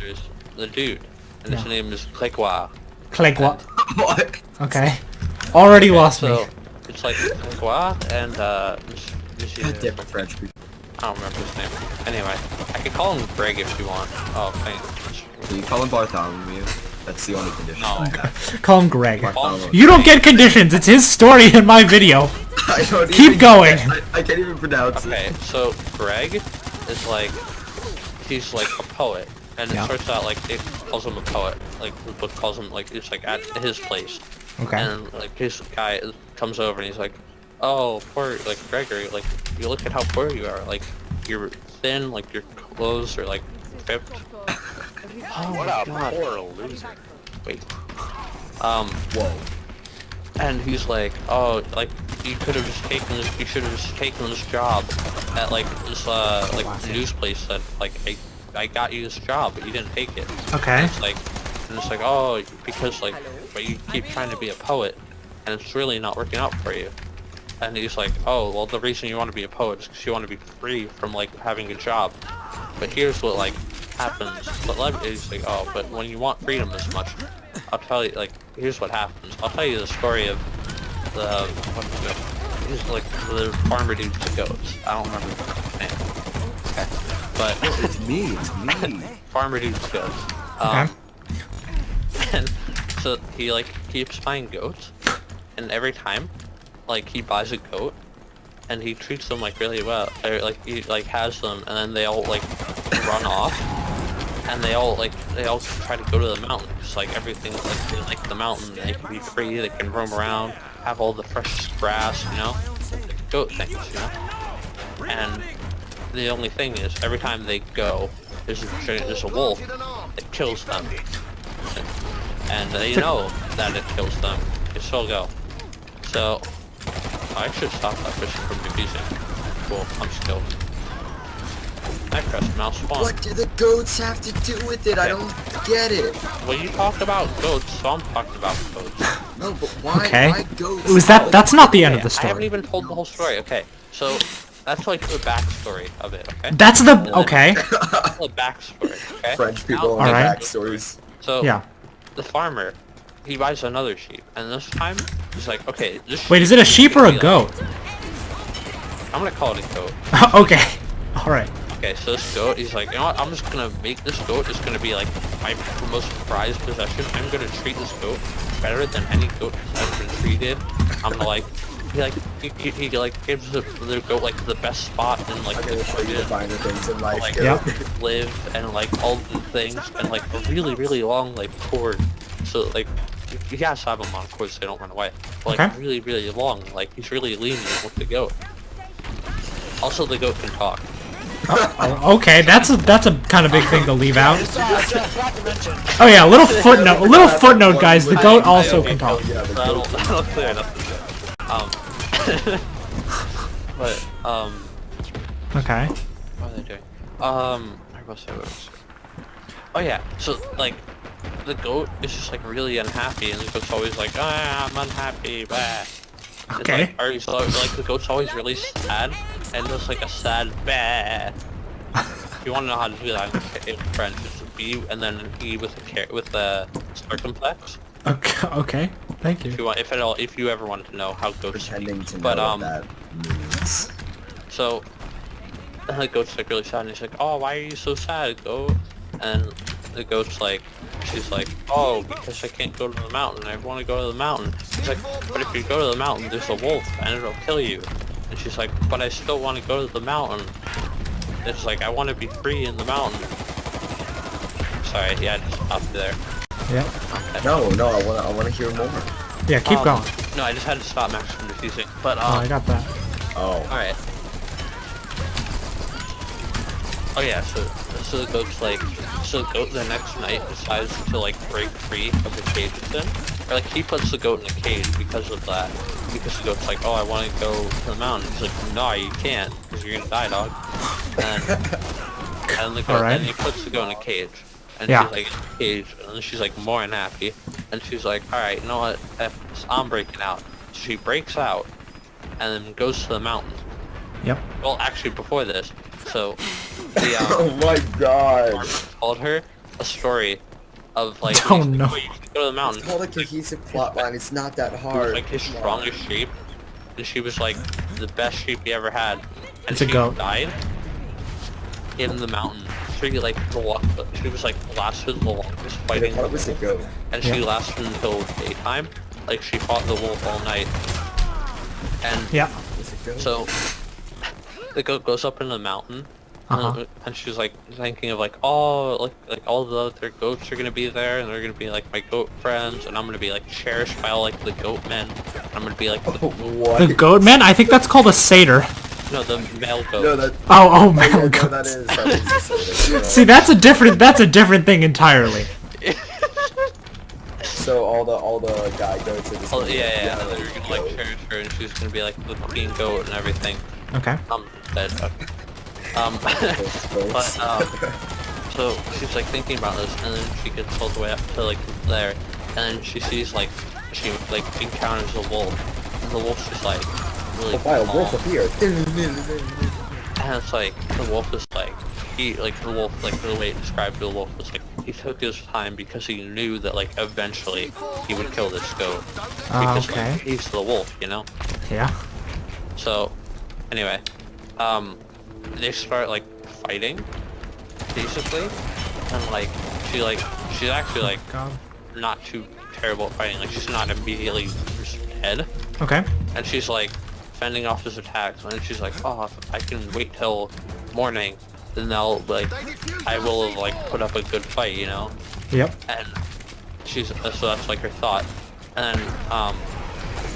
there's the dude, and his name is Clegua. Clegua. What? Okay. Already lost me. So it's like Clegua and God damn it, French people. I don't remember his name. Anyway, I can call him Greg if you want. Oh, thanks. Can you call him Bartholomew? That's the only condition. No. I have. Call him Greg. Bartholomew. You don't get conditions. It's his story in my video. I don't Keep even going. I can't even pronounce it. Okay, so Greg is like, he's like a poet, and it starts out like it calls him a poet, like the book calls him like it's like at his place, Okay. and like his guy comes over and he's like, oh poor like Gregory, like you look at how poor you are, like you're thin, like your clothes are like ripped. Oh What my a God. poor loser. Wait. Whoa. And he's like, oh, like you could have just taken this, you should have just taken this job at like this like news place that like I got you this job, but you didn't take it. Okay. It's like, and it's like, oh, because like, but you keep trying to be a poet, and it's really not working out for you. And he's like, oh, well, the reason you want to be a poet is because you want to be free from like having a job. But here's what like happens. But he's like, oh, but when you want freedom this much, I'll tell you, like, here's what happens. I'll tell you the story of the, what is it? It's like the farmer dude's goats. I don't remember the name. Okay. But It's me. farmer dude's goats. Okay. And so he like keeps buying goats, and every time, like he buys a goat, and he treats them like really well. Or, like he like has them, and then they all like run off, and they all try to go to the mountain. Just like everything, like they like the mountain. They can be free. They can roam around, have all the fresh grass, you know, like goat things, you know. And the only thing is, every time they go, there's a wolf that kills them. And they know that it kills them. They still go. So, I should stop that person from defusing. Cool, I'm skilled. I pressed mouse spawn. What do the goats have to do with it? I don't get it. Well, you talked about goats, so I'm talking about goats. No, but why? Okay. Why goats? Was that? That's not the end of the I haven't story. even told the whole story. Okay, so that's like the backstory of it. Okay. That's the okay. That's the backstory. Okay. French people Now- and their Alright. backstories. So Yeah. the farmer, he buys another sheep, and this time he's like, okay, this. Wait, is it a sheep or a goat? I'm gonna call it a goat. Okay. All right. Okay, so this goat, he's like, you know what, I'm just gonna make this goat is gonna be like my most prized possession. I'm gonna treat this goat better than any goat has ever been treated. I'm gonna like, he like gives the goat like the best spot in like I'm the gonna show you the garden, finer things in life. like Goat. live and like all the things and like a really long like cord. So like you guys have them on cord so they don't run away. But, like Okay. really long. Like he's really lenient with the goat. Also, the goat can talk. Okay, that's a kind of big thing to leave out. Not to mention, Oh yeah, a little footnote, guys. The goat also can talk. Yeah, the That'll goat. clear enough. But Okay. what are they doing? I was say what it was. Oh yeah, so like the goat is just like really unhappy, and the goat's always like, ah, I'm unhappy, blah. Okay. It's like the goat's always really sad, and just like a sad bah. If you want to know how to do that in French, it's B and then E with a circumflex. Okay. Okay. Thank If you. you want, if you ever wanted to know how goats speak. Pretending to know But what that means. so and the goat's like really sad, and he's like, oh, why are you so sad, goat? And the goat's like, she's like, oh, because I can't go to the mountain. I want to go to the mountain. He's like, but if you go to the mountain, there's a wolf, and it'll kill you. And she's like, but I still want to go to the mountain. It's like, I want to be free in the mountain. Sorry, yeah, just up there. Yeah. No, I wanna hear more. Yeah. Keep going. No, I just had to stop Max from defusing. But Oh, I got that. Oh. alright. Oh yeah, so the goat's like, so the goat the next night decides to like break free of the cage it's in. Or like he puts the goat in a cage because of that. Because the goat's like, oh, I want to go to the mountain. He's like, no, you can't, because you're gonna die, dog. And the goat, Alright. and he puts the goat in a cage. And Yeah. she's like, in a cage, and then she's like more unhappy. And she's like, alright, you know what, F this, I'm breaking out. So she breaks out, and then goes to the mountain. Yep. Well, actually, before this, so the Oh my god. told her a story of like Oh, no. you can go to the mountain. It's called a cohesive plot line. It's not that It was hard. like his Come on. strongest sheep, and she was like the best sheep he ever had. And It's a she goat. died in the mountain. She like she was like lasted the longest I fighting, thought it was a goat. and she Yeah. lasted until daytime. Like she fought the wolf all night, and Yeah. Was it goat? so the goat goes up in the mountain. Uh-huh. And she's like thinking of like, oh, like all the other goats are gonna be there, and they're gonna be like my goat friends, and I'm gonna be like cherished by all like the goat men. I'm gonna be like the, What? The goat man? I think that's called a satyr. no, the male goat. No, that. Oh, Yeah, male no, goat. that is. That is a satyr, See, that's a different thing entirely. So all the guy goats are just. Oh gonna be yeah, like, and then you're gonna like goat. cherish her, and she's gonna be like the queen goat and everything. Okay. Dead. Okay. Goats. But so she's like thinking about this, and then she gets all the way up to like there, and then she sees like she like encounters a wolf, and the wolf's just like really Oh, wow, a wolf calm. appeared. And it's like the wolf is like the wolf, like the way it described the wolf was like he took his time because he knew that like eventually he would kill this goat because Okay. like, he's the wolf, you know. Yeah. So anyway, they start like fighting basically, and like she's actually like God. not too terrible at fighting. Like she's not immediately just dead, Okay. and she's like fending off his attacks, and she's like, oh, if I can wait till morning, then they'll like I will like put up a good fight, you know. Yep. And she's so that's like her thought, and then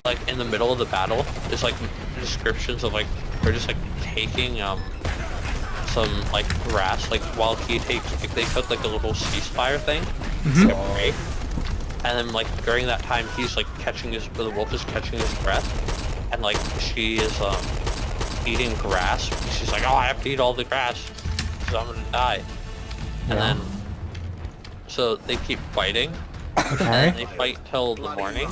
like in the middle of the battle there's like descriptions of like her just like taking some like grass, like while he takes like they put like a little ceasefire thing to break, and then like during that time he's like catching his the wolf is catching his breath, and like she is eating grass. She's like, oh, I have to eat all the grass because I'm gonna die. And Yeah. then so they keep fighting, Okay. and they fight till the morning,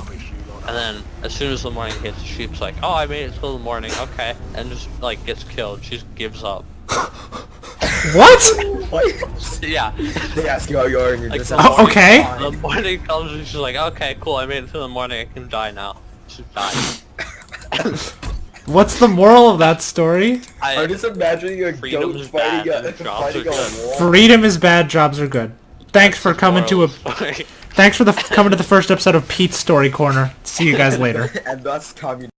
and then as soon as the morning hits, she's like, oh, I made it till the morning, okay, and just like gets killed. She just gives up. What? What? Yeah. They ask you how you are and you're Like just the like, Oh, okay. "Fine." The morning comes and she's like, okay, cool, I made it till the morning, I can die now. She dies. What's the moral of that story? I'm just imagining a goat Freedom's fighting bad a, and jobs fighting are a good. wolf. Freedom is bad, jobs are good. Thanks for coming to a. Thanks for coming to the first episode of Pete's Story Corner. See you guys later. And thus communism.